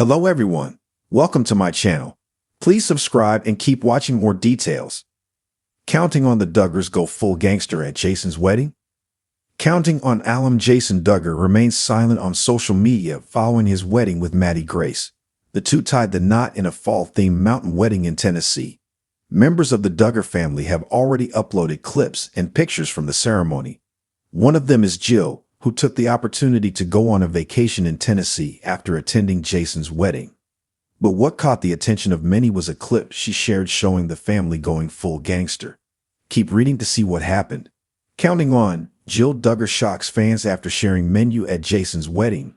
Hello everyone, welcome to my channel. Please subscribe and keep watching more details. Counting on the Duggars go full gangster at Jason's wedding? Counting on alum Jason Duggar remains silent on social media following his wedding with Maddie Grace. The two tied the knot in a fall-themed mountain wedding in Tennessee. Members of the Duggar family have already uploaded clips and pictures from the ceremony. One of them is Jill, who took the opportunity to go on a vacation in Tennessee after attending Jason's wedding. But what caught the attention of many was a clip she shared showing the family going full gangster. Keep reading to see what happened. Counting on, Jill Duggar shocks fans after sharing menu at Jason's wedding.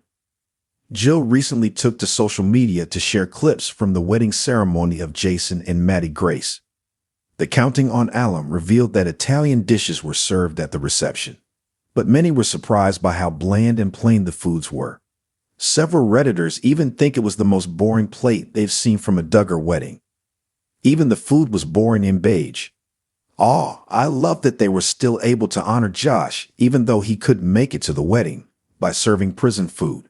Jill recently took to social media to share clips from the wedding ceremony of Jason and Maddie Grace. The Counting on alum revealed that Italian dishes were served at the reception. But many were surprised by how bland and plain the foods were. Several Redditors even think it was the most boring plate they've seen from a Duggar wedding. Even the food was boring in beige. I love that they were still able to honor Josh, even though he couldn't make it to the wedding, by serving prison food.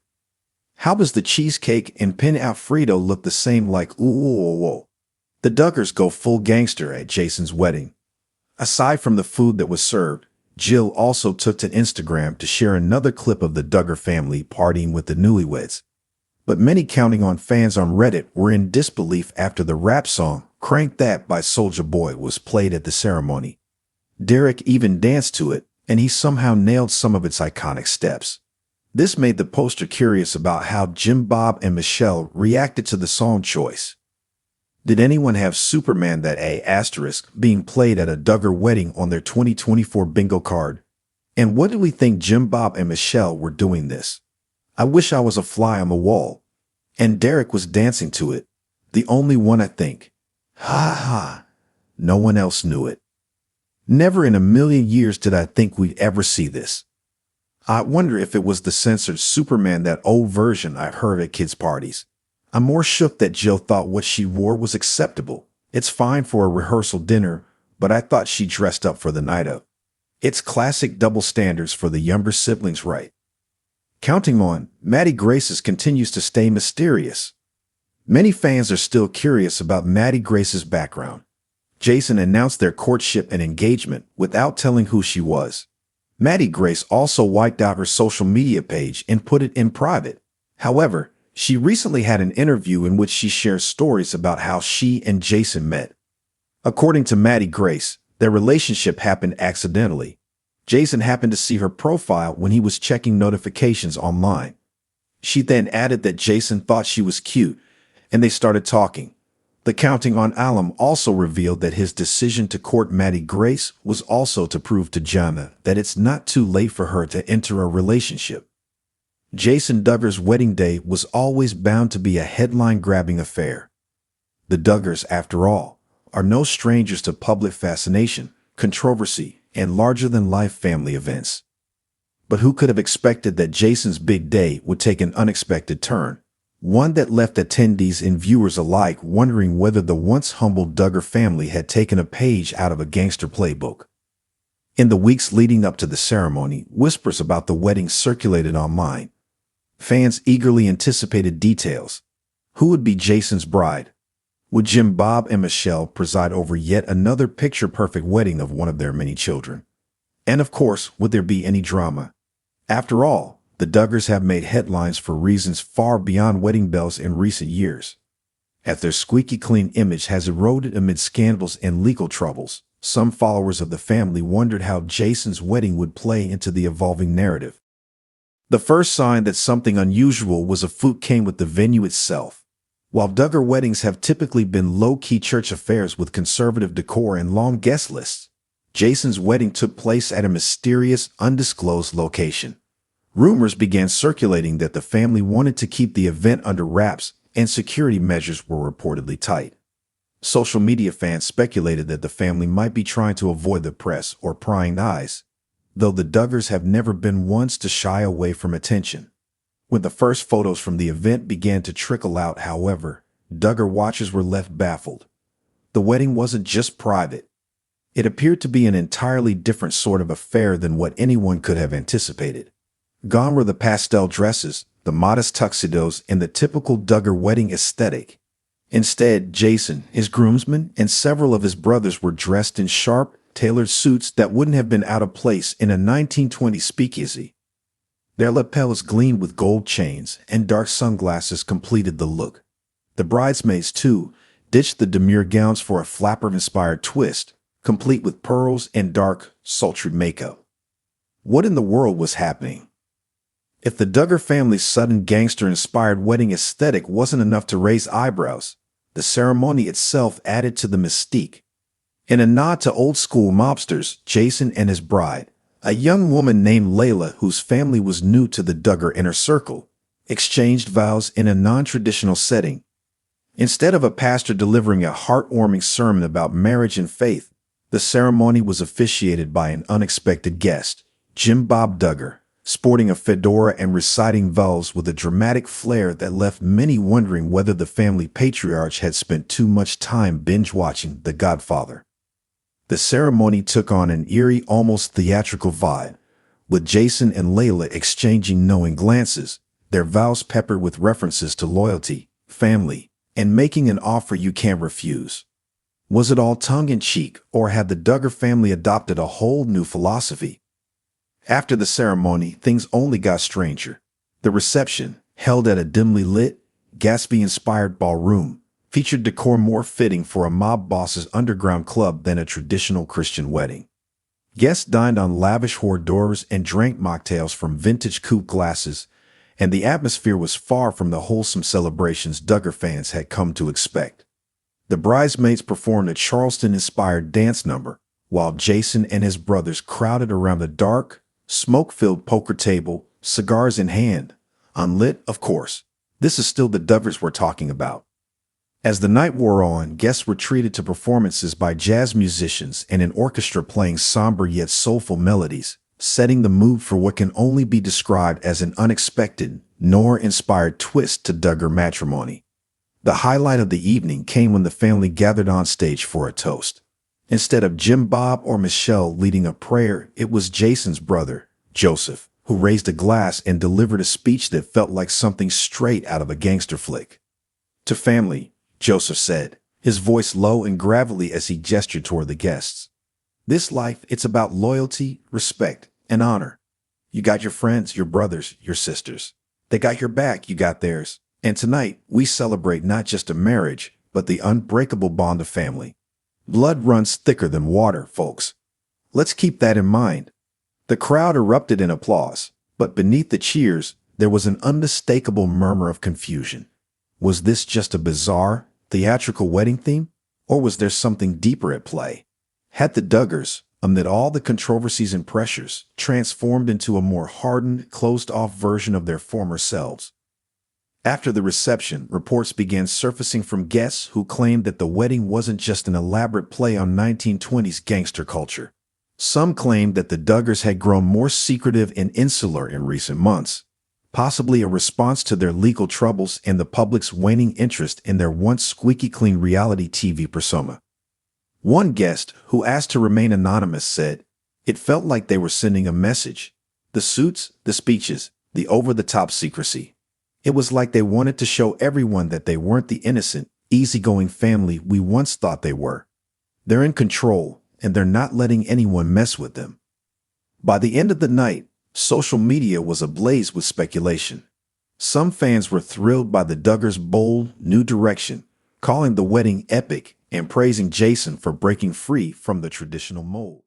How does the cheesecake and penne Alfredo look the same like ooh? The Duggars go full gangster at Jason's wedding. Aside from the food that was served, Jill also took to Instagram to share another clip of the Duggar family partying with the newlyweds. But many Counting on fans on Reddit were in disbelief after the rap song Crank That by Soulja Boy was played at the ceremony. Derek even danced to it, and he somehow nailed some of its iconic steps. This made the poster curious about how Jim Bob and Michelle reacted to the song choice. Did anyone have Superman that A** being played at a Duggar wedding on their 2024 bingo card? And what do we think Jim Bob and Michelle were doing this? I wish I was a fly on the wall. And Derek was dancing to it. The only one, I think. Ha ha. No one else knew it. Never in a million years did I think we'd ever see this. I wonder if it was the censored Superman, that old version I heard at kids' parties. I'm more shook that Jill thought what she wore was acceptable. It's fine for a rehearsal dinner, but I thought she dressed up for the night of. It's classic double standards for the younger siblings, right? Counting on, Maddie Grace's continues to stay mysterious. Many fans are still curious about Maddie Grace's background. Jason announced their courtship and engagement without telling who she was. Maddie Grace also wiped out her social media page and put it in private. However, she recently had an interview in which she shares stories about how she and Jason met. According to Maddie Grace, their relationship happened accidentally. Jason happened to see her profile when he was checking notifications online. She then added that Jason thought she was cute, and they started talking. The Counting on alum also revealed that his decision to court Maddie Grace was also to prove to Jana that it's not too late for her to enter a relationship. Jason Duggar's wedding day was always bound to be a headline-grabbing affair. The Duggars, after all, are no strangers to public fascination, controversy, and larger-than-life family events. But who could have expected that Jason's big day would take an unexpected turn, one that left attendees and viewers alike wondering whether the once humble Duggar family had taken a page out of a gangster playbook. In the weeks leading up to the ceremony, whispers about the wedding circulated online. Fans eagerly anticipated details. Who would be Jason's bride? Would Jim Bob and Michelle preside over yet another picture-perfect wedding of one of their many children? And of course, would there be any drama? After all, the Duggars have made headlines for reasons far beyond wedding bells in recent years. As their squeaky clean image has eroded amid scandals and legal troubles, some followers of the family wondered how Jason's wedding would play into the evolving narrative. The first sign that something unusual was afoot came with the venue itself. While Duggar weddings have typically been low-key church affairs with conservative decor and long guest lists, Jason's wedding took place at a mysterious, undisclosed location. Rumors began circulating that the family wanted to keep the event under wraps, and security measures were reportedly tight. Social media fans speculated that the family might be trying to avoid the press or prying eyes, though the Duggars have never been ones to shy away from attention. When the first photos from the event began to trickle out, however, Duggar watchers were left baffled. The wedding wasn't just private. It appeared to be an entirely different sort of affair than what anyone could have anticipated. Gone were the pastel dresses, the modest tuxedos, and the typical Duggar wedding aesthetic. Instead, Jason, his groomsmen, and several of his brothers were dressed in sharp, tailored suits that wouldn't have been out of place in a 1920s speakeasy. Their lapels gleamed with gold chains, and dark sunglasses completed the look. The bridesmaids, too, ditched the demure gowns for a flapper-inspired twist, complete with pearls and dark, sultry makeup. What in the world was happening? If the Duggar family's sudden gangster-inspired wedding aesthetic wasn't enough to raise eyebrows, the ceremony itself added to the mystique. In a nod to old-school mobsters, Jason and his bride, a young woman named Layla whose family was new to the Duggar inner circle, exchanged vows in a non-traditional setting. Instead of a pastor delivering a heartwarming sermon about marriage and faith, the ceremony was officiated by an unexpected guest, Jim Bob Duggar, sporting a fedora and reciting vows with a dramatic flair that left many wondering whether the family patriarch had spent too much time binge-watching The Godfather. The ceremony took on an eerie, almost theatrical vibe, with Jason and Layla exchanging knowing glances, their vows peppered with references to loyalty, family, and making an offer you can't refuse. Was it all tongue-in-cheek, or had the Duggar family adopted a whole new philosophy? After the ceremony, things only got stranger. The reception, held at a dimly lit, Gatsby-inspired ballroom, featured decor more fitting for a mob boss's underground club than a traditional Christian wedding. Guests dined on lavish hors d'oeuvres and drank mocktails from vintage coupe glasses, and the atmosphere was far from the wholesome celebrations Duggar fans had come to expect. The bridesmaids performed a Charleston-inspired dance number, while Jason and his brothers crowded around the dark, smoke-filled poker table, cigars in hand. Unlit, of course. This is still the Duggars we're talking about. As the night wore on, guests were treated to performances by jazz musicians and an orchestra playing somber yet soulful melodies, setting the mood for what can only be described as an unexpected, noir-inspired twist to Duggar matrimony. The highlight of the evening came when the family gathered on stage for a toast. Instead of Jim Bob or Michelle leading a prayer, it was Jason's brother, Joseph, who raised a glass and delivered a speech that felt like something straight out of a gangster flick. To family, Joseph said, his voice low and gravelly as he gestured toward the guests. This life, it's about loyalty, respect, and honor. You got your friends, your brothers, your sisters. They got your back, you got theirs. And tonight, we celebrate not just a marriage, but the unbreakable bond of family. Blood runs thicker than water, folks. Let's keep that in mind. The crowd erupted in applause, but beneath the cheers, there was an unmistakable murmur of confusion. Was this just a bizarre, theatrical wedding theme, or was there something deeper at play? Had the Duggars, amid all the controversies and pressures, transformed into a more hardened, closed-off version of their former selves? After the reception, reports began surfacing from guests who claimed that the wedding wasn't just an elaborate play on 1920s gangster culture. Some claimed that the Duggars had grown more secretive and insular in recent months, possibly a response to their legal troubles and the public's waning interest in their once squeaky-clean reality TV persona. One guest, who asked to remain anonymous, said, "It felt like they were sending a message. The suits, the speeches, the over-the-top secrecy. It was like they wanted to show everyone that they weren't the innocent, easygoing family we once thought they were. They're in control, and they're not letting anyone mess with them." By the end of the night, social media was ablaze with speculation. Some fans were thrilled by the Duggars' bold, new direction, calling the wedding epic and praising Jason for breaking free from the traditional mold.